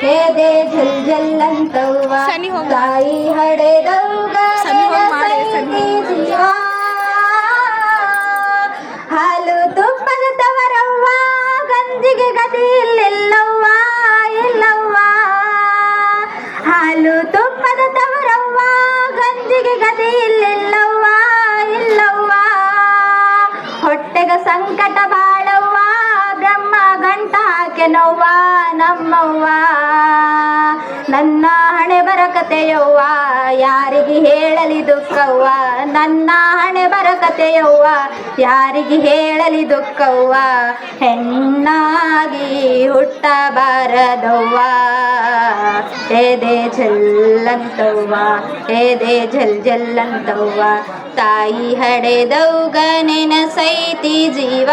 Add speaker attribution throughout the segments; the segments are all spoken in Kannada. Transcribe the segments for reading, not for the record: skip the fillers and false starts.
Speaker 1: ಎದೆ ಝಲ್ ಝಲ್ ಅಂತವ್ವ ತಾಯಿ ಹಡೆದವ್ಗ ನೆನಸೈತಿ ಜೀವ. ಹಾಲು ತುಪ್ಪದ ತವರವ್ವ ಗಂಜಿಗೆ ಗತಿ ಇಲ್ಲವ್ವ ಇಲ್ಲವ್ವ. ಹಾಲು ತುಪ್ಪದ ತವರವ್ವ ಗಂಜಿಗೆ ಗತಿ ಇಲ್ಲವ್ವ ಇಲ್ಲವ್ವ. ಹೊಟ್ಟೆಗ ಸಂಕಟ ಬಾಳವ್ವ ಬ್ರಹ್ಮ ಗಂಟ ಹಾಕೆನವ್ವ ನಮ್ಮವ್ವ. ನನ್ನ ಹಣೆ ಬರಕತೆಯವ್ವ ಯಾರಿಗೆ ಹೇಳಲಿ ದುಃಖವ್ವ. ನನ್ನ ಹಣೆ ಬರಕತೆಯವ್ವ ಯಾರಿಗೆ ಹೇಳಲಿ ದುಃಖವ್ವ. ಹೆಣ್ಣಾಗಿ ಹುಟ್ಟಬಾರದವ್ವ ಎದೆ ಝಲ್ಲಂತವ್ವ ಎದೆ ಝಲ್ ಝಲ್ಲಂತವ್ವ. ತಾಯಿ ಹಡೆದವ್ಗ ನೆನಸೈತಿ ಜೀವ.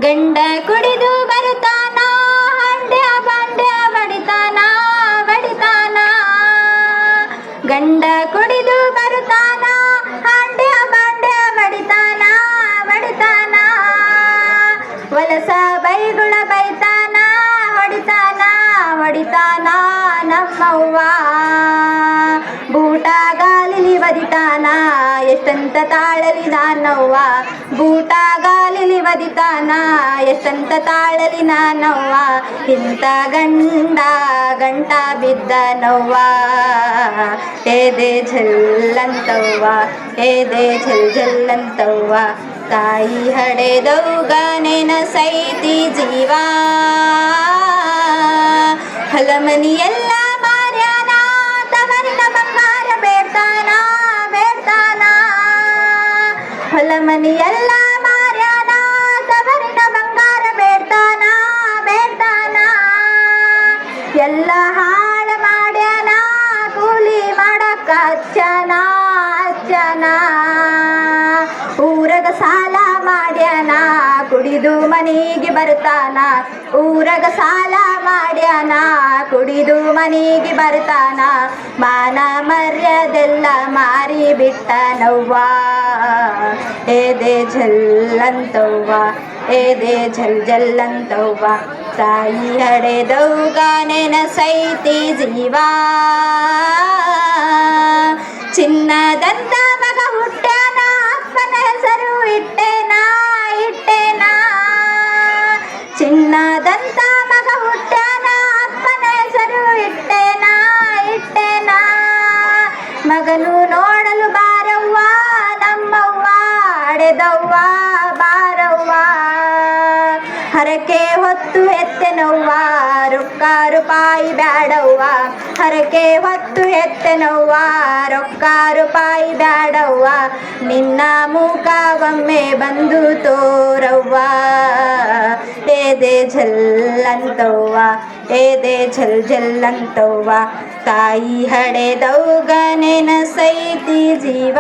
Speaker 1: ಗಂಡ ಕುಡಿದು ಬರುತ್ತಾನ ಹಂಡ್ಯ ಬಂಡ್ಯ ಬಡಿತಾನ ಬಡಿತಾನ. ಗಂಡ ಕುಡಿದು ಬರುತ್ತಾನ ಹಂಡ್ಯ ಬಂಡ್ಯ ಬಡಿತಾನ ಬಡಿತಾನ. ವಲಸ ಬೈಗುಳ ಬೈತಾನ ಹೊಡಿತಾನ ಹೊಡಿತಾನ ನಮ್ಮವ್ವ. ಬೂಟ ಗಾಲಿಲಿ ಬದಿತಾನ ಎಷ್ಟಂತ ತಾಳಲಿ ನಾನವ್ವ. ಬೂಟ ಗಾಲಿಲಿ ಬದಿತಾನ ಎಷ್ಟಂತ ತಾಳಲಿ ನಾನವ್ವ. ಇಂಥ ಗಂಡ ಗಂಟ ಬಿದ್ದನವ್ವ ಎದೆ ಝಲ್ಲಂತವ್ವ ಎದೆ ಝಲ್ ಝಲ್ಲಂತವ್ವ. ತಾಯಿ ಹಡೆದವ್ಗ ನೆನಸೈತಿ ಜೀವ. ಹೊಲಮನಿಯೆಲ್ಲ ಮಾರ್ಯಾನ ತವರಿನ ಬಂಗಾರ ಬೇಡ್ತಾನ ಬೇಡ್ತಾನ. ಹೊಲಮನಿಯೆಲ್ಲ ಮಾರ್ಯಾನ ತವರಿನ ಬಂಗಾರ ಬೇಡ್ತಾನ ಬೇಡ್ತಾನ. ಎಲ್ಲ ಹಾಳ ಮಾಡ್ಯಾನ ಕೂಲಿ ಮಾಡಕ್ಕ ಅಚ್ಚನ ಅಚ್ಚನ. ಊರಗ ಸಾಲ ಮಾಡ್ಯಾನ ಕುಡಿದು ಮನಿಗೆ ಬರ್ತಾನ. ಊರಗ ಸಾಲ ಮಾಡ್ಯಾನ ಕುಡಿದು ಮನಿಗೆ ಬರ್ತಾನ. ಮಾನ ಮರ್ಯಾದೆಲ್ಲ ಮಾರಿ ಬಿಟ್ಟನವ್ವ ಎದೆ ಝಲ್ಲಂತವ್ವ ಎದೆ ಝಲ್ ಝಲ್ಲಂತವ್ವ. ತಾಯಿ ಹಡೆದವ್ಗ ನೆನಸೈತಿ ಜೀವ. ಚಿನ್ನದಂತ ಮಗ ಹುಟ್ಟ್ಯಾನ ಅಪ್ಪನ ಹೆಸರು ಇಟ್ಟೇನ ಇಟ್ಟೇನ. ಚಿನ್ನದಂತ ಮಗ ಹುಟ್ಟ್ಯಾನ ಅಪ್ಪನ ಹೆಸರು ಇಟ್ಟೇನ ಇಟ್ಟೇನ. ಮಗನು ನೋಡಲು ಬಾರವ್ವ ನಮ್ಮವ್ವ ಹಡೆದವ್ವ ಬಾರವ್ವ. ಹರಕೆ ಹೊತ್ತು ಎತ್ತೆನವ್ವ ರೊಕ್ಕ ರೂಪಾಯಿ ಬ್ಯಾಡವ್ವ. ಹರಕೆ ಹೊತ್ತು ಎತ್ತೆನವ್ವ ರೊಕ್ಕ ರೂಪಾಯಿ ಬ್ಯಾಡವ್ವ. ನಿನ್ನ ಮುಖ ಒಮ್ಮೆ ಬಂದು ತೋರವ್ವ ಎದೆ ಝಲ್ಲಂತವ್ವ ಎದೆ ಝಲ್ ಝಲ್ಲಂತವ್ವ. ತಾಯಿ ಹಡೆದವ್ಗ ನೆನಸೈತಿ ಜೀವ.